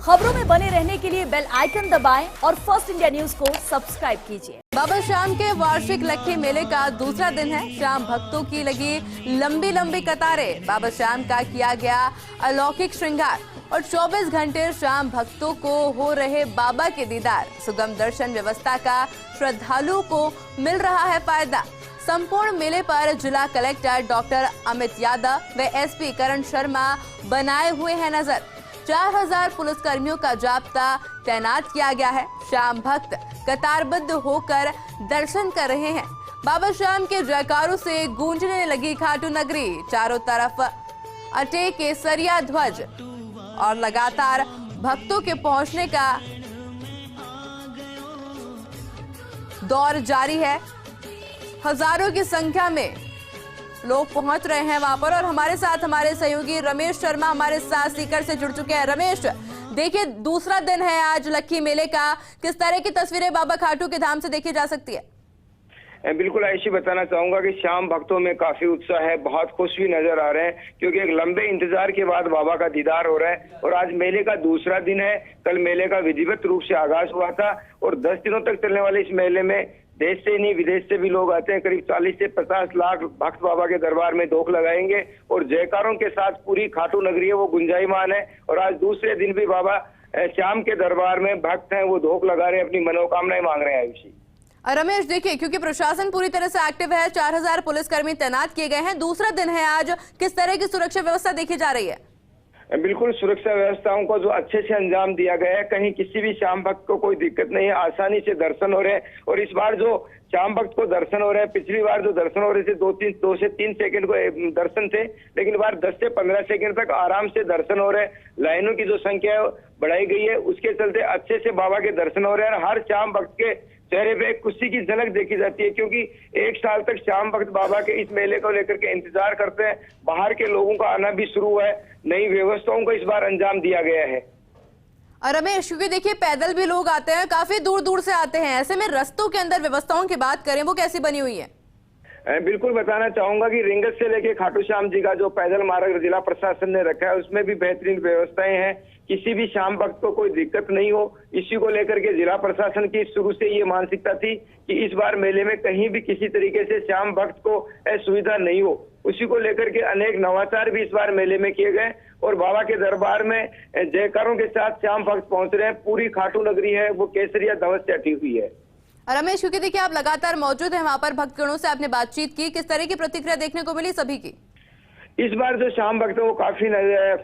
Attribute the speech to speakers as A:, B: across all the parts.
A: खबरों में बने रहने के लिए बेल आइकन दबाएं और फर्स्ट इंडिया न्यूज को सब्सक्राइब कीजिए।
B: बाबा श्याम के वार्षिक लक्खी मेले का दूसरा दिन है। श्याम भक्तों की लगी लंबी लंबी कतारें। बाबा श्याम का किया गया अलौकिक श्रृंगार और 24 घंटे श्याम भक्तों को हो रहे बाबा के दीदार। सुगम दर्शन व्यवस्था का श्रद्धालुओं को मिल रहा है फायदा। संपूर्ण मेले पर जिला कलेक्टर डॉक्टर अमित यादव व एसपी करण शर्मा बनाए हुए हैं नजर। 4000 पुलिसकर्मियों का जाब्ता तैनात किया गया है। श्याम भक्त कतारबद्ध होकर दर्शन कर रहे हैं। बाबा श्याम के जयकारों से गूंजने लगी खाटू नगरी। चारों तरफ अटे केसरिया ध्वज और लगातार भक्तों के पहुंचने का दौर जारी है। हजारों की संख्या में लोग पहुंच रहे हैं वहां पर और हमारे साथ हमारे सहयोगी रमेश शर्मा हमारे साथ सीकर से जुड़ चुके हैं। रमेश, देखिए दूसरा दिन है आज लक्खी मेले का, किस तरह की तस्वीरें बाबा खाटू के धाम से देखी जा सकती है?
C: बिल्कुल ऐसी बताना चाहूंगा कि श्याम भक्तों में काफी उत्साह है, बहुत खुश भी नजर आ रहे हैं क्योंकि एक लंबे इंतजार के बाद बाबा का दीदार हो रहा है और आज मेले का दूसरा दिन है। कल मेले का विधिवत रूप से आगाज हुआ था और 10 दिनों तक चलने वाले इस मेले में देश से नहीं विदेश से भी लोग आते हैं। करीब 40 से 50 लाख भक्त बाबा के दरबार में धोख लगाएंगे और जयकारों के साथ पूरी खाटू नगरी है वो गुंजायमान है। और आज दूसरे दिन भी बाबा श्याम के दरबार में भक्त हैं वो धोख लगा रहे हैं, अपनी मनोकामनाएं मांग रहे हैं। आयुषी
B: रमेश, देखिए क्योंकि प्रशासन पूरी तरह से एक्टिव है, 4000 पुलिसकर्मी तैनात किए गए हैं। दूसरा दिन है आज, किस तरह की सुरक्षा व्यवस्था देखी जा रही है?
C: बिल्कुल सुरक्षा व्यवस्थाओं को जो अच्छे से अंजाम दिया गया है, कहीं किसी भी श्याम भक्त को कोई दिक्कत नहीं है, आसानी से दर्शन हो रहे हैं। और इस बार जो श्याम भक्त को दर्शन हो रहे हैं, पिछली बार जो दर्शन हो रहे थे 2 से 3 सेकंड को दर्शन थे, लेकिन इस बार 10 से 15 सेकंड तक आराम से दर्शन हो रहे हैं। लाइनों की जो संख्या है बढ़ाई गई है, उसके चलते अच्छे से बाबा के दर्शन हो रहे हैं। हर श्याम भक्त के चेहरे पे खुशी की झलक देखी जाती है क्योंकि 1 साल तक श्याम भक्त बाबा के इस मेले को लेकर के इंतजार करते हैं। बाहर के लोगों का आना भी शुरू हुआ है, नई व्यवस्थाओं को इस बार अंजाम दिया गया है।
B: रमेश, क्योंकि देखिए पैदल भी लोग आते हैं, काफी दूर दूर से आते हैं, ऐसे में रस्तों के अंदर व्यवस्थाओं की बात करें वो कैसी बनी हुई है?
C: बिल्कुल बताना चाहूंगा कि रिंगत से लेके खाटू श्याम जी का जो पैदल मार्ग जिला प्रशासन ने रखा है उसमें भी बेहतरीन व्यवस्थाएं हैं। किसी भी श्याम भक्त को कोई दिक्कत नहीं हो, इसी को लेकर के जिला प्रशासन की शुरू से ये मानसिकता थी कि इस बार मेले में कहीं भी किसी तरीके से श्याम भक्त को असुविधा नहीं हो। उसी को लेकर के अनेक नवाचार भी इस बार मेले में किए गए और बाबा के दरबार में जयकारों के साथ श्याम भक्त पहुंच रहे हैं। पूरी खाटू नगरी है वो केसरिया ध्वज से अटी हुई है।
B: रमेश, क्योंकि देखिए आप लगातार मौजूद हैं वहां पर, भक्तगणों से आपने बातचीत की, किस तरह की प्रतिक्रिया देखने को मिली सभी की?
C: इस बार जो श्याम भक्त है वो काफी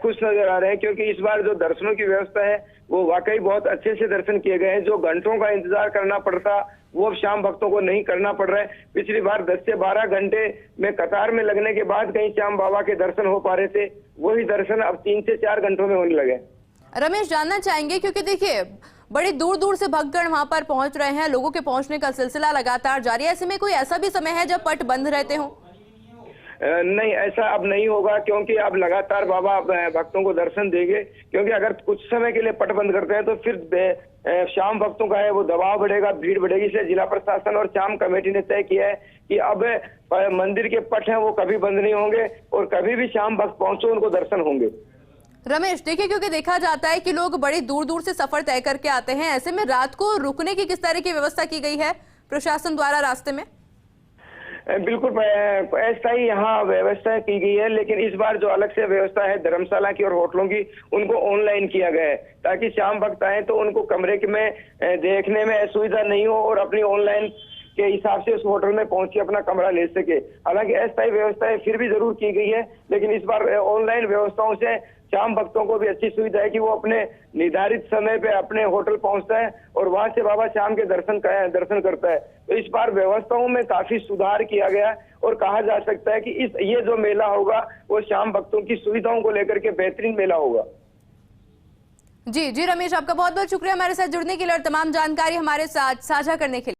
C: खुश नजर आ रहे हैं क्योंकि इस बार जो दर्शनों की व्यवस्था है वो वाकई बहुत अच्छे से दर्शन किए गए हैं। जो घंटों का इंतजार करना पड़ता वो अब श्याम भक्तों को नहीं करना पड़ रहा है। पिछली बार 10 से 12 घंटे में कतार में लगने के बाद कहीं श्याम बाबा के दर्शन हो पा रहे थे, वही दर्शन अब 3 से 4 घंटों में होने लगे।
B: रमेश, जानना चाहेंगे क्योंकि देखिए बड़ी दूर दूर से भक्तगण वहां पर पहुंच रहे हैं, लोगों के पहुंचने का सिलसिला लगातार जारी है, ऐसे में कोई ऐसा भी समय है जब पट बंद रहते हो?
C: नहीं, ऐसा अब नहीं होगा क्योंकि अब लगातार बाबा भक्तों को दर्शन देंगे। क्योंकि अगर कुछ समय के लिए पट बंद करते हैं तो फिर श्याम भक्तों का है वो दबाव बढ़ेगा, भीड़ बढ़ेगी। इसलिए जिला प्रशासन और श्याम कमेटी ने तय किया है कि अब मंदिर के पट हैं वो कभी बंद नहीं होंगे और कभी भी श्याम भक्त पहुंचो उनको दर्शन होंगे।
B: रमेश, देखिए क्योंकि देखा जाता है कि लोग बड़ी दूर दूर से सफर तय करके आते हैं, ऐसे में रात को रुकने की किस तरह की व्यवस्था की गई है प्रशासन द्वारा रास्ते में?
C: बिल्कुल ऐसा ही यहाँ व्यवस्था की गई है, लेकिन इस बार जो अलग से व्यवस्था है धर्मशाला की और होटलों की उनको ऑनलाइन किया गया है ताकि श्याम भक्त आए तो उनको कमरे में देखने में असुविधा नहीं हो और अपनी ऑनलाइन के हिसाब से उस होटल में पहुंच के अपना कमरा ले सके। हालांकि अस्थायी व्यवस्थाएं फिर भी जरूर की गई है, लेकिन इस बार ऑनलाइन व्यवस्थाओं से श्याम भक्तों को भी अच्छी सुविधा है कि वो अपने निर्धारित समय पे अपने होटल पहुंचता है और वहां से बाबा श्याम के दर्शन करता है। तो इस बार व्यवस्थाओं में काफी सुधार किया गया और कहा जा सकता है कि ये जो मेला होगा वो श्याम भक्तों की सुविधाओं को लेकर के बेहतरीन मेला होगा।
B: जी रमेश, आपका बहुत बहुत शुक्रिया हमारे साथ जुड़ने के लिए और तमाम जानकारी हमारे साथ साझा करने के लिए।